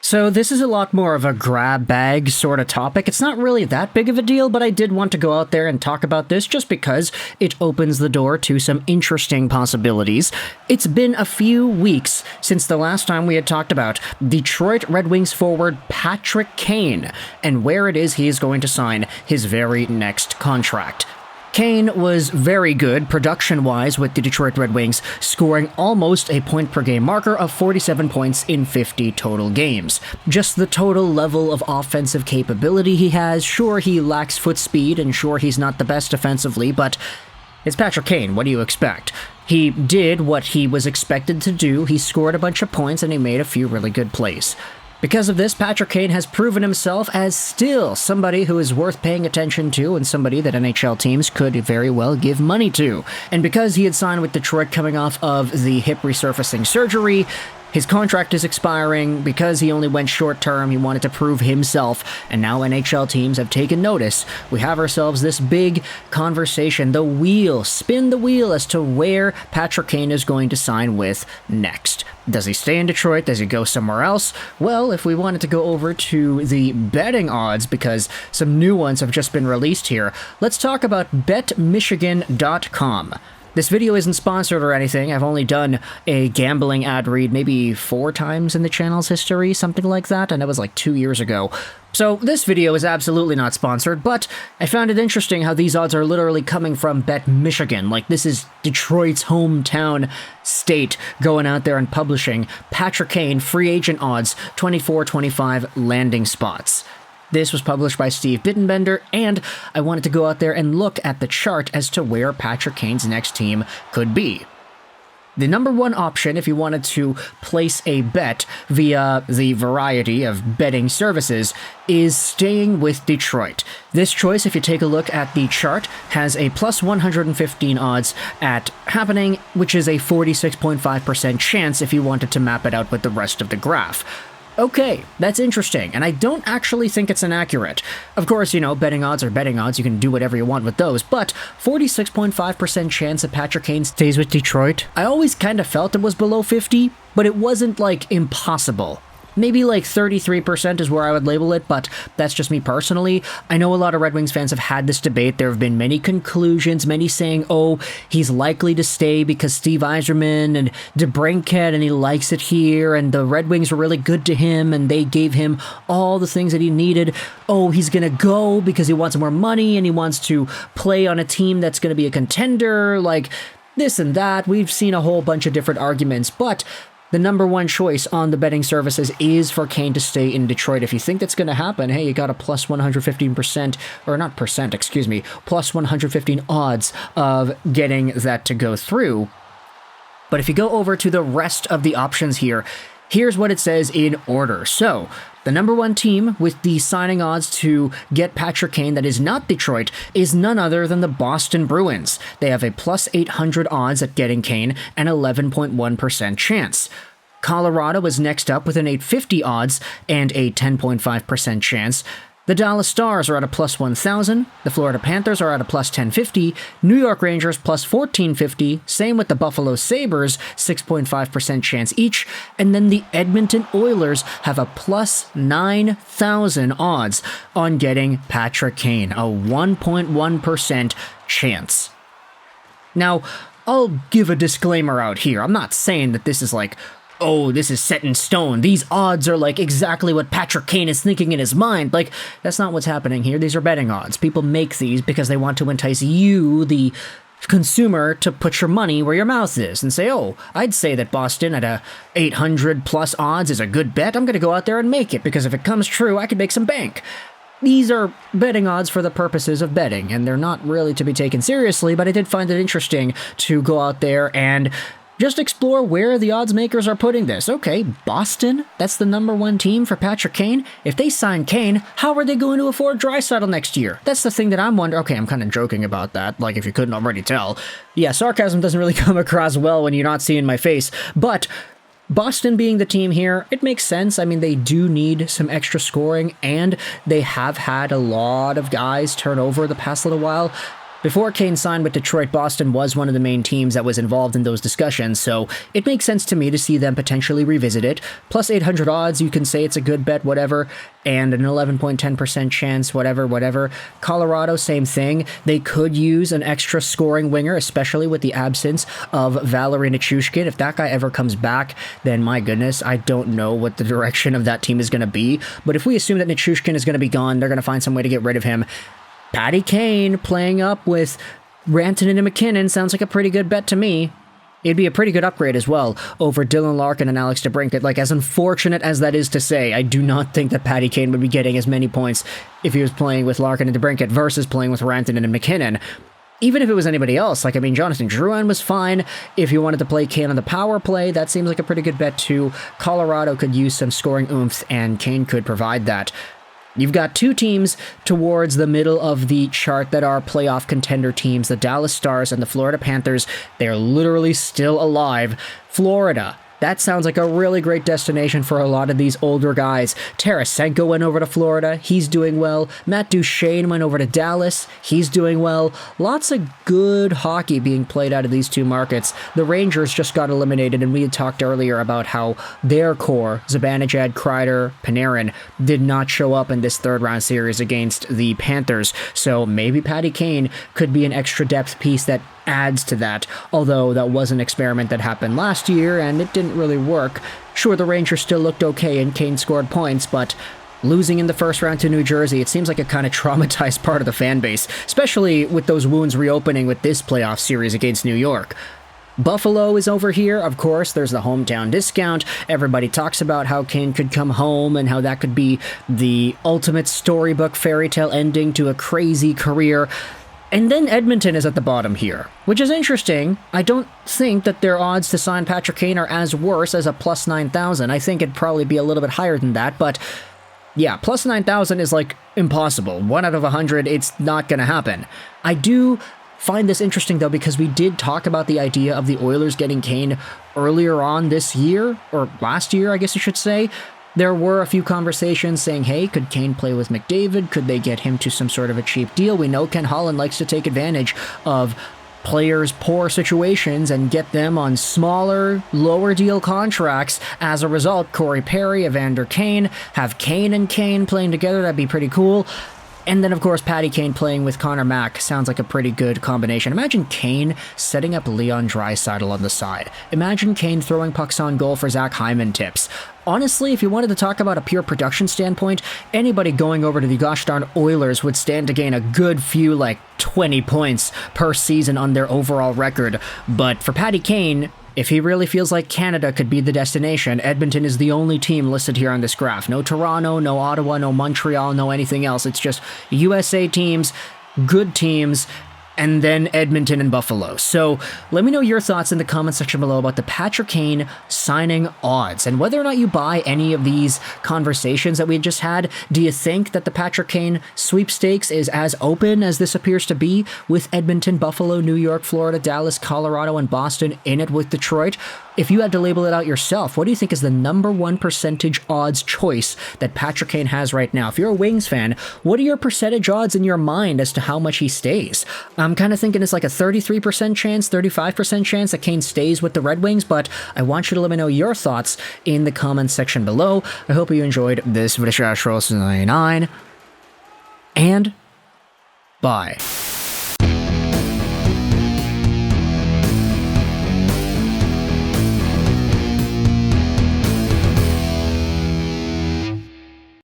So this is a lot more of a grab bag sort of topic. It's not really that big of a deal, but I did want to go out there and talk about this just because it opens the door to some interesting possibilities. It's been a few weeks since the last time we had talked about Detroit Red Wings forward Patrick Kane and where it is he is going to sign his very next contract. Kane was very good production-wise with the Detroit Red Wings, scoring almost a point-per-game marker of 47 points in 50 total games. Just the total level of offensive capability he has, sure he lacks foot speed, and sure he's not the best defensively, but it's Patrick Kane, what do you expect? He did what he was expected to do, he scored a bunch of points, and he made a few really good plays. Because of this, Patrick Kane has proven himself as still somebody who is worth paying attention to and somebody that NHL teams could very well give money to. And because he had signed with Detroit coming off of the hip resurfacing surgery, his contract is expiring. Because he only went short term, he wanted to prove himself, and now NHL teams have taken notice. We have ourselves this big conversation, spin the wheel as to where Patrick Kane is going to sign with next. Does he stay in Detroit? Does he go somewhere else? Well, if we wanted to go over to the betting odds, because some new ones have just been released here, let's talk about BetMichigan.com. This video isn't sponsored or anything. I've only done a gambling ad read maybe 4 times in the channel's history, something like that, and that was like 2 years ago. So this video is absolutely not sponsored, but I found it interesting how these odds are literally coming from Bet Michigan. Like, this is Detroit's hometown state going out there and publishing Patrick Kane free agent odds, 24-25 landing spots. This was published by Steve Bittenbender, and I wanted to go out there and look at the chart as to where Patrick Kane's next team could be. The number one option, if you wanted to place a bet via the variety of betting services, is staying with Detroit. This choice, if you take a look at the chart, has a plus 115 odds at happening, which is a 46.5% chance if you wanted to map it out with the rest of the graph. Okay, that's interesting, and I don't actually think it's inaccurate. Of course, betting odds are betting odds, you can do whatever you want with those, but 46.5% chance that Patrick Kane stays with Detroit, I always kind of felt it was below 50, but it wasn't, impossible. Maybe 33% is where I would label it, but that's just me personally. I know a lot of Red Wings fans have had this debate. There have been many conclusions, many saying, oh, he's likely to stay because Steve Yzerman and DeBrincat, and he likes it here, and the Red Wings were really good to him, and they gave him all the things that he needed. Oh, he's going to go because he wants more money, and he wants to play on a team that's going to be a contender, this and that. We've seen a whole bunch of different arguments, but the number one choice on the betting services is for Kane to stay in Detroit. If you think that's going to happen, hey, you got a plus 115%, or not percent, excuse me, plus 115 odds of getting that to go through. But if you go over to the rest of the options here, here's what it says in order. So, the number one team with the signing odds to get Patrick Kane that is not Detroit is none other than the Boston Bruins. They have a plus 800 odds at getting Kane and 11.1% chance. Colorado is next up with an 850 odds and a 10.5% chance. The Dallas Stars are at a plus 1,000, the Florida Panthers are at a plus 1050, New York Rangers plus 1450, same with the Buffalo Sabres, 6.5% chance each, and then the Edmonton Oilers have a plus 9,000 odds on getting Patrick Kane, a 1.1% chance. Now, I'll give a disclaimer out here. I'm not saying that this is oh, this is set in stone. These odds are exactly what Patrick Kane is thinking in his mind. That's not what's happening here. These are betting odds. People make these because they want to entice you, the consumer, to put your money where your mouth is and say, oh, I'd say that Boston at a 800 plus odds is a good bet. I'm going to go out there and make it because if it comes true, I could make some bank. These are betting odds for the purposes of betting, and they're not really to be taken seriously, but I did find it interesting to go out there and just explore where the odds makers are putting this. Okay, Boston, that's the number one team for Patrick Kane. If they sign Kane, how are they going to afford Draisaitl next year? That's the thing that I'm wondering. Okay, I'm kind of joking about that, if you couldn't already tell. Yeah, sarcasm doesn't really come across well when you're not seeing my face, but Boston being the team here, it makes sense. I mean, they do need some extra scoring, and they have had a lot of guys turn over the past little while. Before Kane signed with Detroit, Boston was one of the main teams that was involved in those discussions, so it makes sense to me to see them potentially revisit it. Plus 800 odds, you can say it's a good bet, whatever, and an 11.10% chance, whatever. Colorado, same thing. They could use an extra scoring winger, especially with the absence of Valeri Nichushkin. If that guy ever comes back, then my goodness, I don't know what the direction of that team is going to be. But if we assume that Nichushkin is going to be gone, they're going to find some way to get rid of him. Patty Kane playing up with Rantanen and McKinnon sounds like a pretty good bet to me. It'd be a pretty good upgrade as well over Dylan Larkin and Alex DeBrincat. Like, as unfortunate as that is to say, I do not think that Patty Kane would be getting as many points if he was playing with Larkin and DeBrincat versus playing with Rantanen and McKinnon. Even if it was anybody else, like, I mean, Jonathan Drouin was fine. If you wanted to play Kane on the power play, that seems like a pretty good bet too. Colorado could use some scoring oomph, and Kane could provide that. You've got two teams towards the middle of the chart that are playoff contender teams, the Dallas Stars and the Florida Panthers. They're literally still alive. Florida. That sounds like a really great destination for a lot of these older guys. Tarasenko went over to Florida. He's doing well. Matt Duchene went over to Dallas. He's doing well. Lots of good hockey being played out of these two markets. The Rangers just got eliminated, and we had talked earlier about how their core, Zibanejad, Kreider, Panarin, did not show up in this third-round series against the Panthers. So maybe Patty Kane could be an extra depth piece that adds to that, although that was an experiment that happened last year and it didn't really work. Sure, the Rangers still looked okay and Kane scored points, but losing in the first round to New Jersey, it seems like a kind of traumatized part of the fan base, especially with those wounds reopening with this playoff series against New York. Buffalo is over here, of course, there's the hometown discount. Everybody talks about how Kane could come home and how that could be the ultimate storybook fairy tale ending to a crazy career. And then Edmonton is at the bottom here, which is interesting. I don't think that their odds to sign Patrick Kane are as worse as a plus 9,000. I think it'd probably be a little bit higher than that, but yeah, plus 9,000 is like impossible. 1 out of 100, it's not going to happen. I do find this interesting though, because we did talk about the idea of the Oilers getting Kane earlier on this year, or last year, I guess you should say. There were a few conversations saying, hey, could Kane play with McDavid? Could they get him to some sort of a cheap deal? We know Ken Holland likes to take advantage of players' poor situations and get them on smaller, lower deal contracts. As a result, Corey Perry, Evander Kane, have Kane and Kane playing together. That'd be pretty cool. And then, of course, Patty Kane playing with Connor Mack sounds like a pretty good combination. Imagine Kane setting up Leon Draisaitl on the side. Imagine Kane throwing pucks on goal for Zach Hyman tips. Honestly, if you wanted to talk about a pure production standpoint, anybody going over to the gosh darn Oilers would stand to gain a good few, like 20 points per season on their overall record. But for Patty Kane, if he really feels like Canada could be the destination, Edmonton is the only team listed here on this graph. No Toronto, no Ottawa, no Montreal, no anything else. It's just USA teams, good teams, and then Edmonton and Buffalo. So let me know your thoughts in the comment section below about the Patrick Kane signing odds and whether or not you buy any of these conversations that we just had. Do you think that the Patrick Kane sweepstakes is as open as this appears to be, with Edmonton, Buffalo, New York, Florida, Dallas, Colorado, and Boston in it with Detroit? If you had to label it out yourself, what do you think is the number one percentage odds choice that Patrick Kane has right now? If you're a Wings fan, what are your percentage odds in your mind as to how much he stays? I'm kind of thinking it's like a 33% chance, 35% chance that Kane stays with the Red Wings, but I want you to let me know your thoughts in the comments section below. I hope you enjoyed this video, and bye.